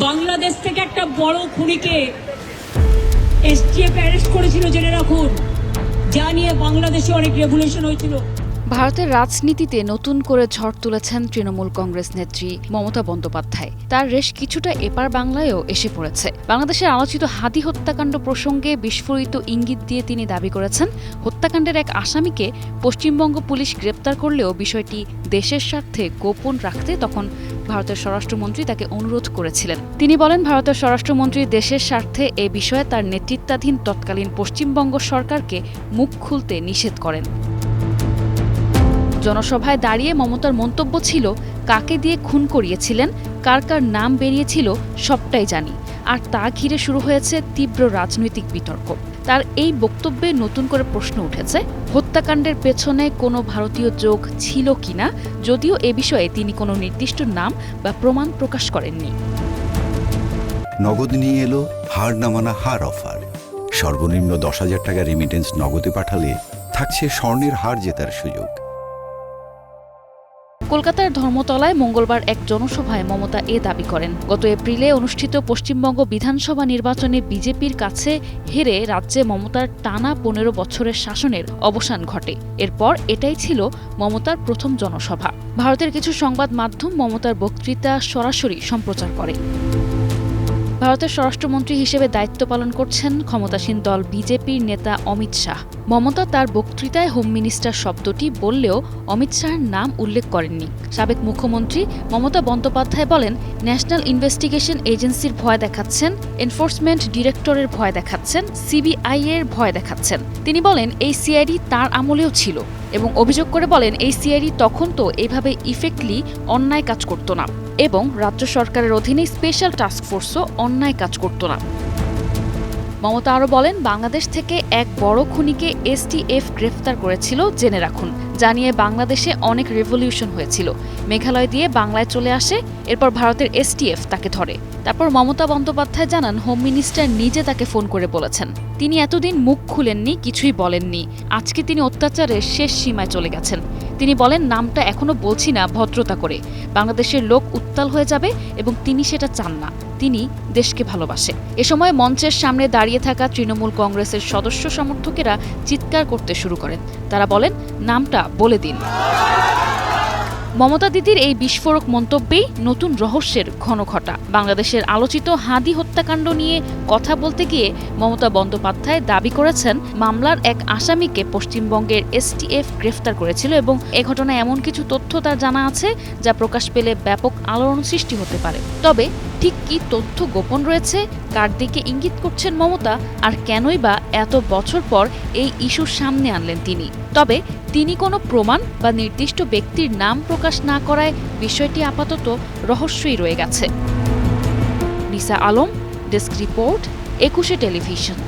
বাংলাদেশ থেকে একটা বড় খুনিকে এসটিএফ অ্যারেস্ট করেছিল, জেনে রাখুন। যা নিয়ে বাংলাদেশে অনেক রেভুলেশন হয়েছিল। ভারতের রাজনীতিতে নতুন করে ঝড় তুলেছেন তৃণমূল কংগ্রেস নেত্রী মমতা বন্দ্যোপাধ্যায়। তার রেশ কিছুটা এপার বাংলায়ও এসে পড়েছে। বাংলাদেশের আলোচিত হাদি হত্যাকাণ্ড প্রসঙ্গে বিস্ফোরিত ইঙ্গিত দিয়ে তিনি দাবি করেছেন, হত্যাকাণ্ডের এক আসামিকে পশ্চিমবঙ্গ পুলিশ গ্রেপ্তার করলেও বিষয়টি দেশের স্বার্থে গোপন রাখতে তখন ভারতের স্বরাষ্ট্রমন্ত্রী তাকে অনুরোধ করেছিলেন। তিনি বলেন, ভারতের স্বরাষ্ট্রমন্ত্রী দেশের স্বার্থে এ বিষয়ে তার নেতৃত্বাধীন তৎকালীন পশ্চিমবঙ্গ সরকারকে মুখ খুলতে নিষেধ করেন। জনসভায় দাঁড়িয়ে মমতার মন্তব্য ছিল, কাকে দিয়ে খুন করিয়েছিলেন, কার কার নাম বেরিয়েছিল সবটাই জানি। আর তা ঘিরে শুরু হয়েছে তীব্র রাজনৈতিক বিতর্ক। তার এই বক্তব্যে নতুন করে প্রশ্ন উঠেছে, হত্যাকাণ্ডের পেছনে কোনো ভারতীয় যোগ ছিল কিনা, যদিও এ বিষয়ে তিনি কোনো নির্দিষ্ট নাম বা প্রমাণ প্রকাশ করেননি। নগদ নিয়ে এলো হার না মানা হার অফার। সর্বনিম্ন 10,000 টাকা রেমিটেন্স নগদে পাঠালে থাকছে স্বর্ণের হার জেতার সুযোগ। কলকাতার ধর্মতলায় মঙ্গলবার এক জনসভায় মমতা এ দাবি করেন। গত এপ্রিলে অনুষ্ঠিত পশ্চিমবঙ্গ বিধানসভা নির্বাচনে বিজেপির কাছে হেরে রাজ্যে মমতার টানা 15 বছরের শাসনের অবসান ঘটে। এরপর এটাই ছিল মমতার প্রথম জনসভা। ভারতের কিছু সংবাদ মাধ্যম মমতার বক্তৃতা সরাসরি সম্প্রচার করে। ভারতের স্বরাষ্ট্রমন্ত্রী হিসেবে দায়িত্ব পালন করছেন ক্ষমতাসীন দল বিজেপির নেতা অমিত শাহ। মমতা তার বক্তৃতায় হোম মিনিস্টার শব্দটি বললেও অমিত শাহের নাম উল্লেখ করেননি। সাবেক মুখ্যমন্ত্রী মমতা বন্দ্যোপাধ্যায় বলেন, ন্যাশনাল ইনভেস্টিগেশন এজেন্সির ভয় দেখাচ্ছেন, এনফোর্সমেন্ট ডিরেক্টরের ভয় দেখাচ্ছেন, সিবিআই এর ভয় দেখাচ্ছেন। তিনি বলেন, এই সিআইডি তার আমলেও ছিল এবং অভিযোগ করে বলেন, এই সিআইডি তখন তো এইভাবে ইফেক্টলি অন্যায় কাজ করত না এবং রাজ্য সরকারের অধীনে স্পেশাল টাস্কফোর্সও অন্যায় কাজ করত না। মমতা আরও বলেন, বাংলাদেশ থেকে এক বড় খুনিকে এসটিএফ গ্রেফতার করেছিল, জেনে রাখুন। জানিয়ে বাংলাদেশে অনেক রেভলিউশন হয়েছিল। মেঘালয় দিয়ে বাংলায় চলে আসে, এরপর ভারতের এসটিএফ তাকে ধরে। তারপর মমতা বন্দ্যোপাধ্যায় জানান, হোম মিনিস্টার নিজে তাকে ফোন করে বলেছেন। তিনি এতদিন মুখ খুলেননি, কিছুই বলেননি। আজকে তিনি অত্যাচারের শেষ সীমায় চলে গেছেন। তিনি বলেন, নামটা এখনো বলছি না ভদ্রতা করে। বাংলাদেশের লোক উত্তাল হয়ে যাবে এবং তিনি সেটা চান না। তিনি দেশকে ভালোবাসে। এ সময় মঞ্চের সামনে দাঁড়িয়ে থাকা তৃণমূল কংগ্রেসের সদস্য সমর্থকেরা চিৎকার করতে শুরু করেন। তারা বলেন, নামটা বলে দিন। মমতা দিদির এই বিস্ফোরক মন্তব্যেই নতুন রহস্যের ঘনঘটা। বাংলাদেশের আলোচিত হাদি হত্যাকাণ্ড নিয়ে কথা বলতে গিয়ে মমতা বন্দ্যোপাধ্যায় দাবি করেছেন, মামলার এক আসামিকে পশ্চিমবঙ্গের এসটিএফ গ্রেফতার করেছিল এবং এ ঘটনায় এমন কিছু তথ্য তার জানা আছে যা প্রকাশ পেলে ব্যাপক আলোড়ন সৃষ্টি হতে পারে। তবে ঠিক কী তথ্য গোপন রয়েছে, কার দিকে ইঙ্গিত করছেন মমতা, আর কেনই বা এত বছর পর এই ইস্যুর সামনে আনলেন তিনি। তবে তিনি কোনো প্রমাণ বা নির্দিষ্ট ব্যক্তির নাম প্রকাশ না করায় বিষয়টি আপাতত রহস্যই রয়ে গেছে। নিসা আলম, ডেস্ক রিপোর্ট, 21 টেলিভিশন।